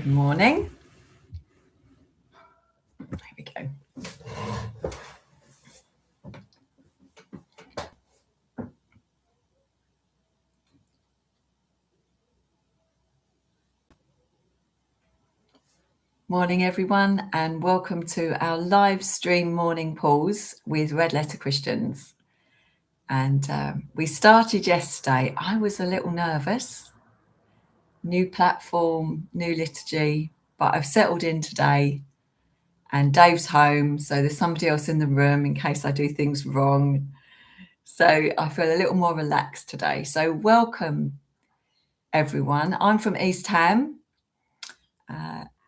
Good morning. There we go. Morning, everyone, and welcome to our live stream morning pause with Red Letter Christians. And we started yesterday. I was a little nervous. New platform, new liturgy, but I've settled in today. And Dave's home, so there's somebody else in the room in case I do things wrong. So I feel a little more relaxed today. So welcome, everyone. I'm from East Ham.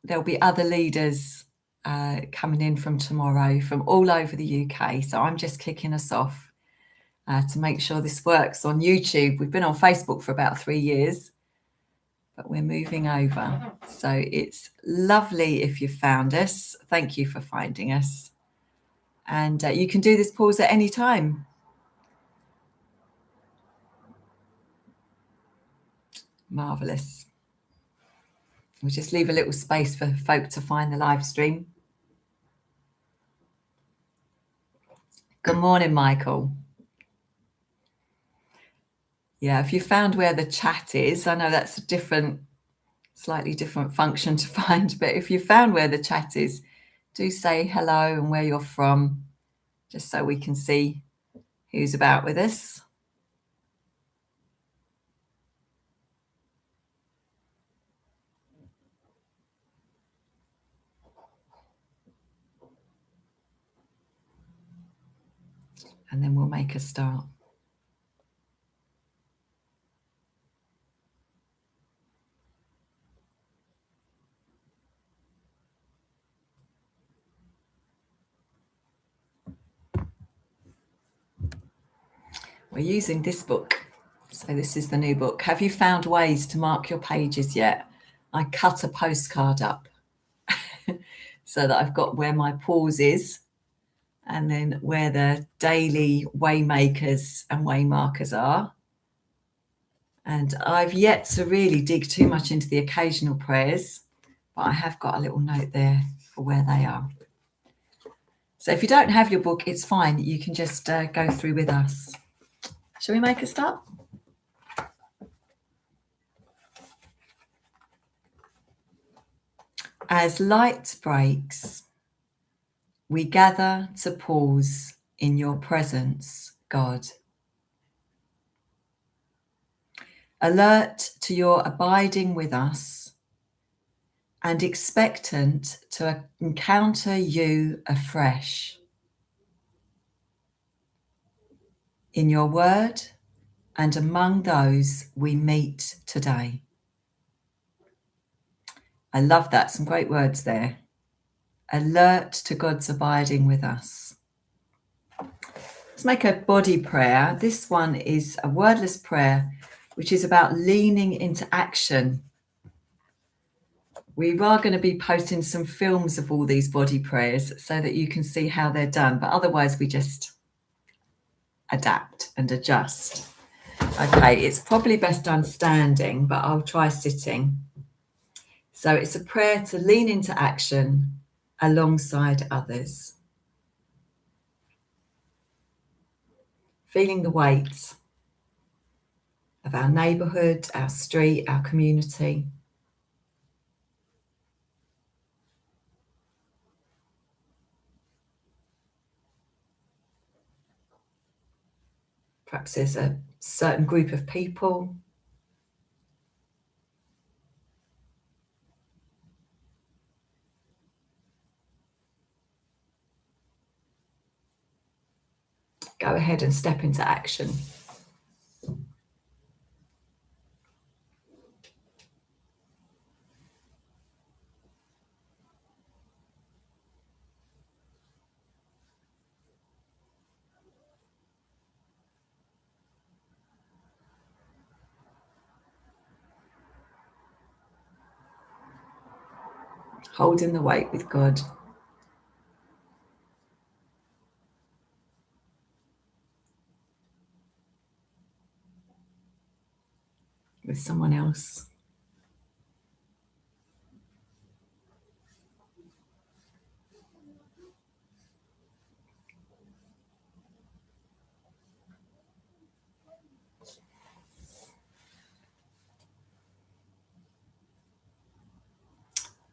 There'll be other leaders coming in from tomorrow from all over the UK. So I'm just kicking us off to make sure this works on YouTube. We've been on Facebook for about 3 years, but we're moving over. So it's lovely if you found us. Thank you for finding us. And you can do this pause at any time. Marvellous. We'll just leave a little space for folk to find the live stream. Good morning, Michael. Yeah, if you found where the chat is, I know that's a slightly different function to find, but if you found where the chat is, do say hello and where you're from, just so we can see who's about with us. And then we'll make a start. We're using this book. So this is the new book. Have you found ways to mark your pages yet? I cut a postcard up so that I've got where my pause is and then where the daily waymakers and waymarkers are. And I've yet to really dig too much into the occasional prayers, but I have got a little note there for where they are. So if you don't have your book, it's fine. You can just go through with us. Shall we make a start? As light breaks, we gather to pause in your presence, God. Alert to your abiding with us and expectant to encounter you afresh. In your word and among those we meet today. I love that. Some great words there. Alert to God's abiding with us. Let's make a body prayer. This one is a wordless prayer, which is about leaning into action. We are going to be posting some films of all these body prayers so that you can see how they're done. But otherwise, we just adapt and adjust. Okay, it's probably best done standing, but I'll try sitting. So it's a prayer to lean into action alongside others. Feeling the weight of our neighbourhood, our street, our community. Perhaps there's a certain group of people. Go ahead and step into action. Holding the weight with God. With someone else.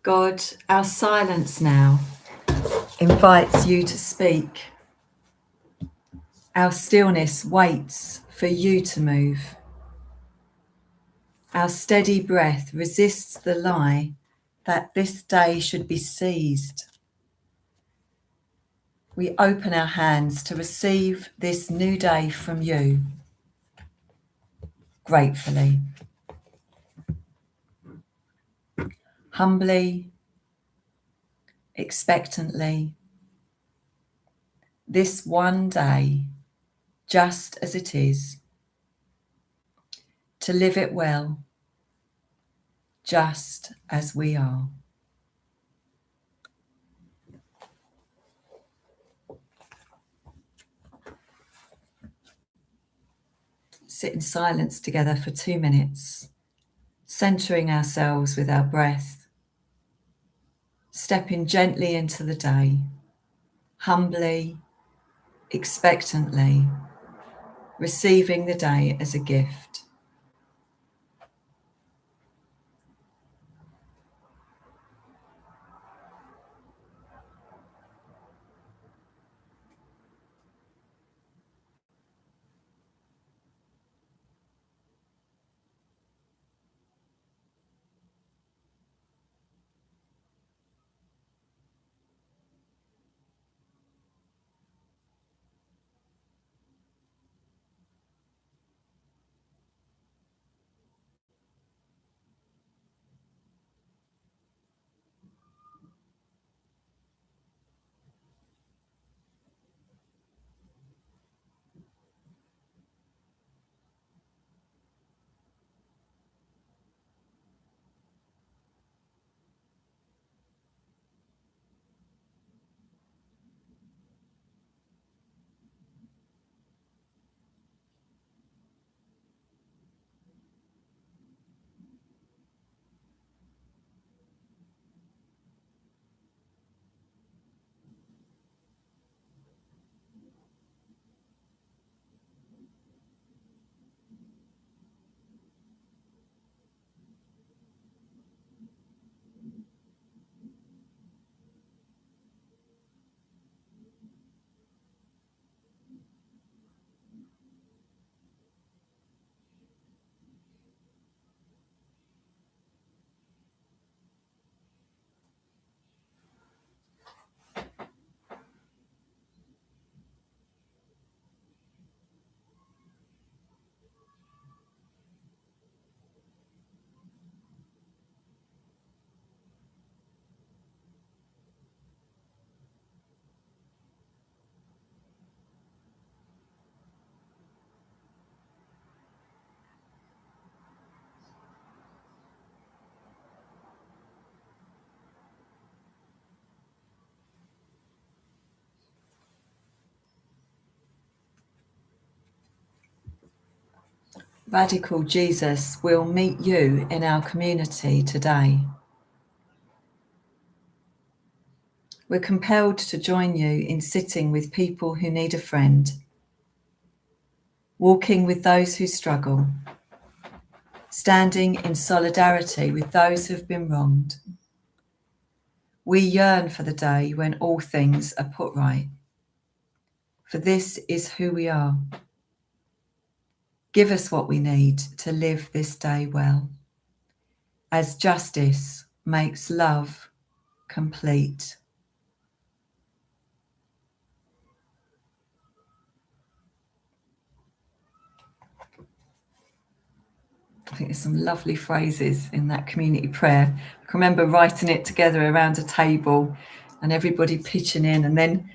God, our silence now invites you to speak. Our stillness waits for you to move. Our steady breath resists the lie that this day should be seized. We open our hands to receive this new day from you, gratefully, humbly, expectantly. This one day, just as it is, to live it well, just as we are. Sit in silence together for 2 minutes, centering ourselves with our breath, stepping gently into the day, humbly, expectantly, receiving the day as a gift. Radical Jesus will meet you in our community today. We're compelled to join you in sitting with people who need a friend, walking with those who struggle, standing in solidarity with those who've been wronged. We yearn for the day when all things are put right, for this is who we are. Give us what we need to live this day well, as justice makes love complete. I think there's some lovely phrases in that community prayer. I can remember writing it together around a table and everybody pitching in, and then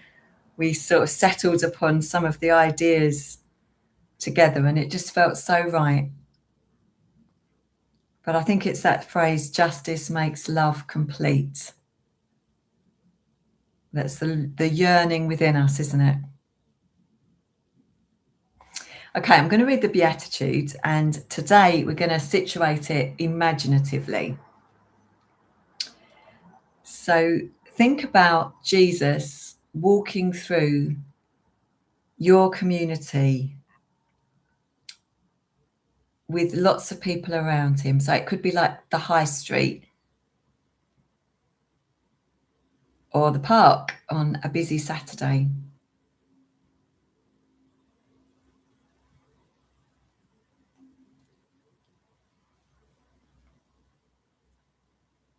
we sort of settled upon some of the ideas together, and it just felt so right. But I think it's that phrase, justice makes love complete. That's the yearning within us, isn't it? Okay, I'm going to read the Beatitudes, and today we're going to situate it imaginatively. So think about Jesus walking through your community with lots of people around him. So it could be like the high street, or the park on a busy Saturday.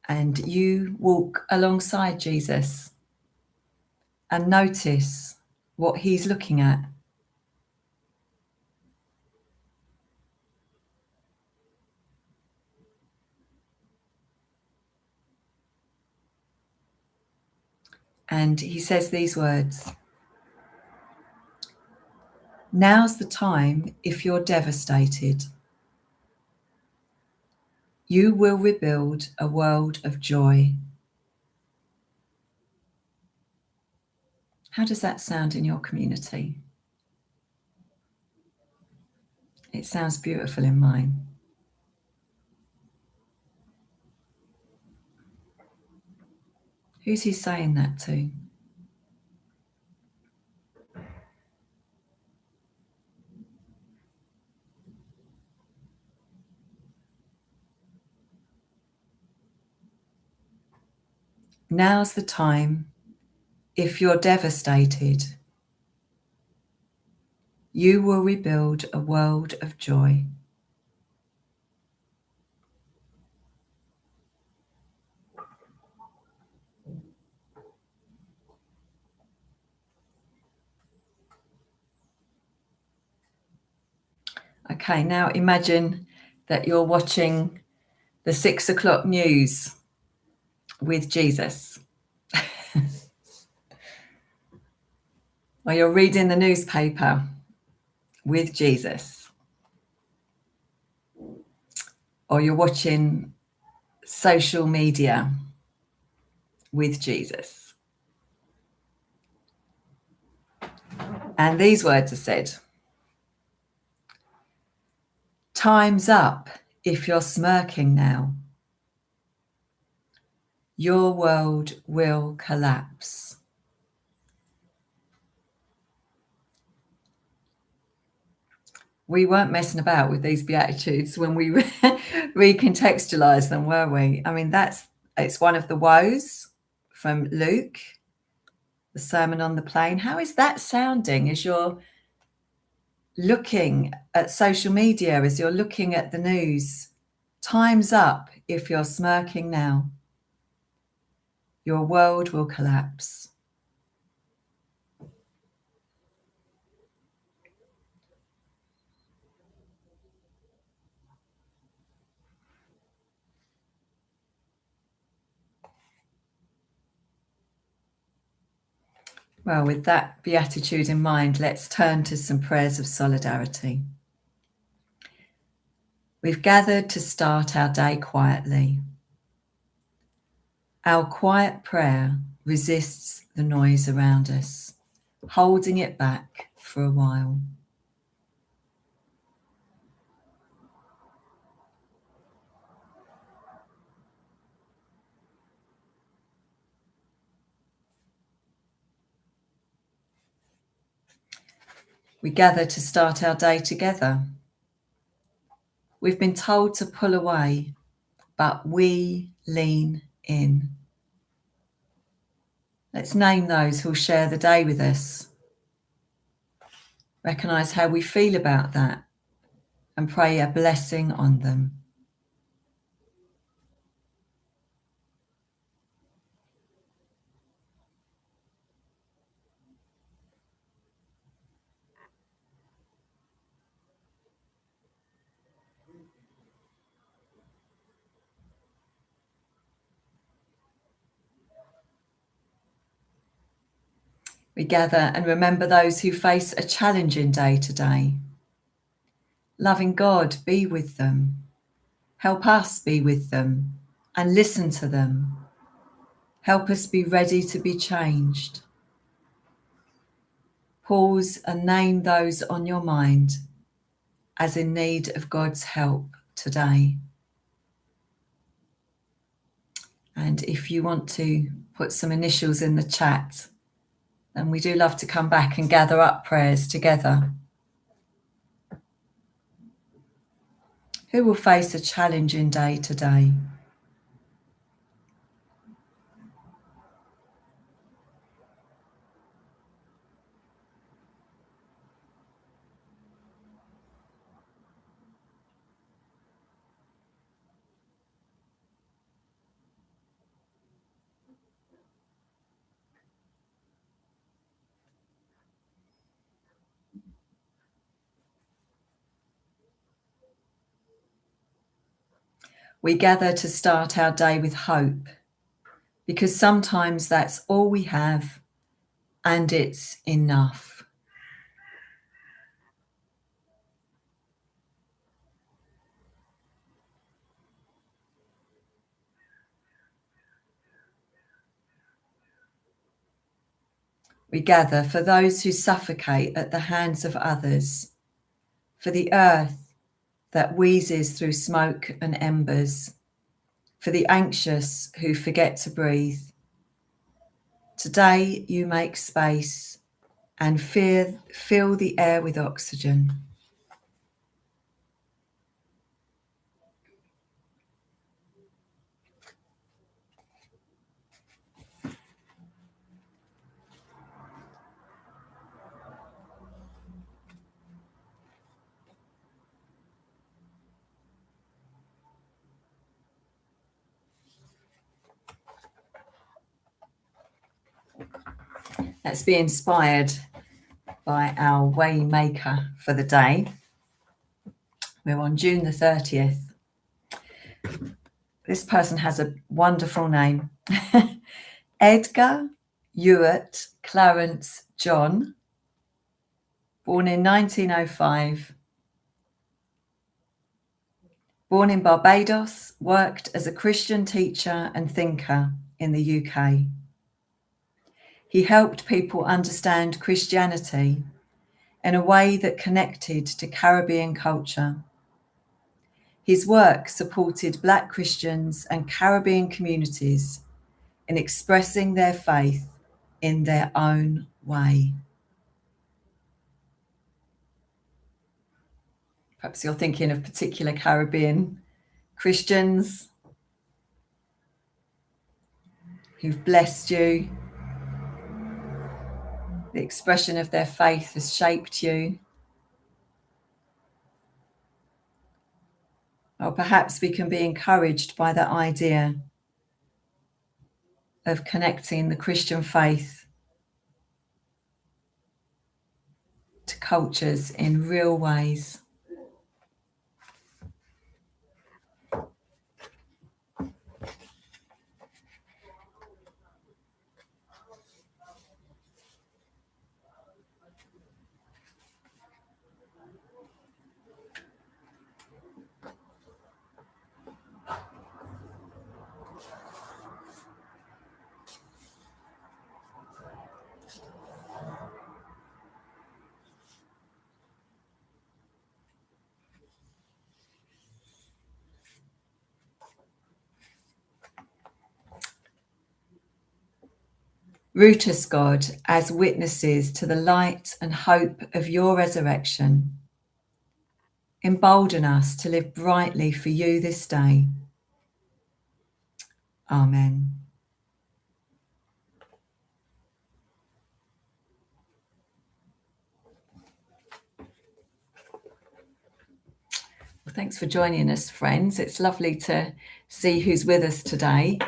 And you walk alongside Jesus and notice what he's looking at. And he says these words: "Now's the time if you're devastated. You will rebuild a world of joy." How does that sound in your community? It sounds beautiful in mine. Who's he saying that to? Now's the time if you're devastated. You will rebuild a world of joy. Okay, now imagine that you're watching the 6 o'clock news with Jesus. Or you're reading the newspaper with Jesus. Or you're watching social media with Jesus. And these words are said: "Time's up if you're smirking now. Your world will collapse." We weren't messing about with these Beatitudes when we recontextualized them, were we? I mean, it's one of the woes from Luke, the Sermon on the Plain. How is that sounding as you're looking at social media, as you're looking at the news? Time's up if you're smirking now. Your world will collapse. Well, with that beatitude in mind, let's turn to some prayers of solidarity. We've gathered to start our day quietly. Our quiet prayer resists the noise around us, holding it back for a while. We gather to start our day together. We've been told to pull away, but we lean in. Let's name those who'll share the day with us. Recognise how we feel about that and pray a blessing on them. We gather and remember those who face a challenging day today. Loving God, be with them. Help us be with them and listen to them. Help us be ready to be changed. Pause and name those on your mind as in need of God's help today. And if you want to put some initials in the chat, then we do love to come back and gather up prayers together. Who will face a challenging day today? We gather to start our day with hope, because sometimes that's all we have and it's enough. We gather for those who suffocate at the hands of others, for the earth that wheezes through smoke and embers, for the anxious who forget to breathe. Today you make space and fill the air with oxygen. Let's be inspired by our Waymaker for the day. We're on June the 30th. This person has a wonderful name. Edgar Ewart Clarence John, born in 1905. Born in Barbados, worked as a Christian teacher and thinker in the UK. He helped people understand Christianity in a way that connected to Caribbean culture. His work supported Black Christians and Caribbean communities in expressing their faith in their own way. Perhaps you're thinking of particular Caribbean Christians who've blessed you. The expression of their faith has shaped you. Or perhaps we can be encouraged by the idea of connecting the Christian faith to cultures in real ways. Root us, God, as witnesses to the light and hope of your resurrection. Embolden us to live brightly for you this day. Amen. Well, thanks for joining us, friends. It's lovely to see who's with us today.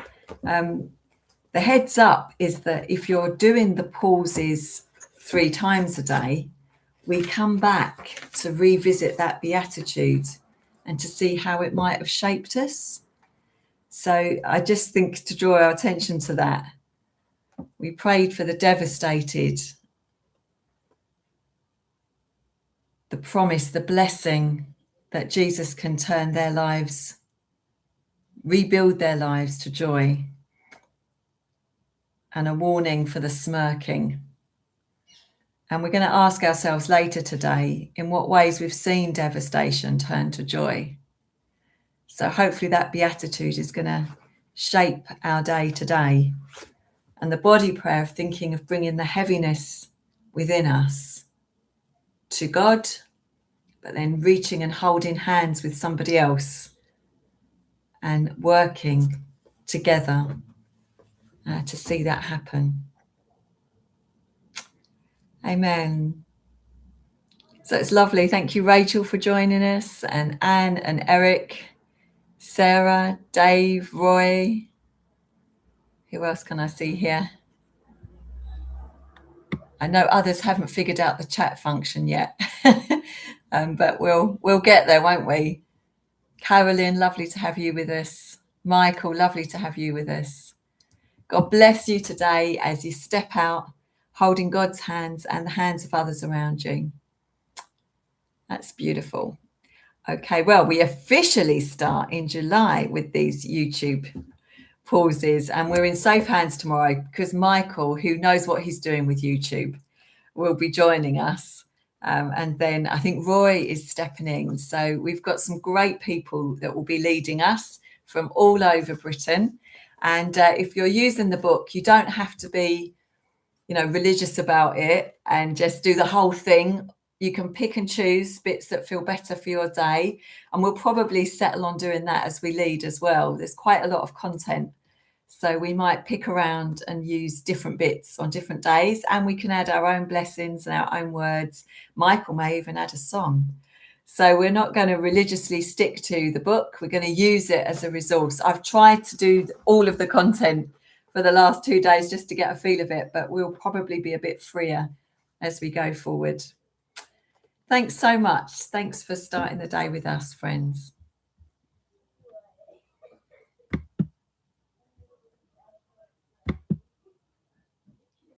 The heads up is that if you're doing the pauses 3 times a day, we come back to revisit that beatitude and to see how it might have shaped us. So I just think to draw our attention to that. We prayed for the devastated, the promise, the blessing that Jesus can turn their lives, rebuild their lives to joy, and a warning for the smirking. And we're going to ask ourselves later today in what ways we've seen devastation turn to joy. So hopefully that beatitude is going to shape our day today. And the body prayer of thinking of bringing the heaviness within us to God, but then reaching and holding hands with somebody else and working together to see that happen. Amen. So it's lovely. Thank you, Rachel, for joining us, and Anne and Eric, Sarah, Dave, Roy. Who else can I see here? I know others haven't figured out the chat function yet, but we'll get there, won't we? Carolyn, lovely to have you with us. Michael, lovely to have you with us. God bless you today as you step out, holding God's hands and the hands of others around you. That's beautiful. Okay, well, we officially start in July with these YouTube pauses, and we're in safe hands tomorrow because Michael, who knows what he's doing with YouTube, will be joining us. And then I think Roy is stepping in. So we've got some great people that will be leading us from all over Britain. And if you're using the book, you don't have to be, religious about it and just do the whole thing. You can pick and choose bits that feel better for your day. And we'll probably settle on doing that as we lead as well. There's quite a lot of content. So we might pick around and use different bits on different days, and we can add our own blessings and our own words. Michael may even add a song. So we're not going to religiously stick to the book. We're going to use it as a resource. I've tried to do all of the content for the last 2 days just to get a feel of it, but we'll probably be a bit freer as we go forward. Thanks so much. Thanks for starting the day with us, friends.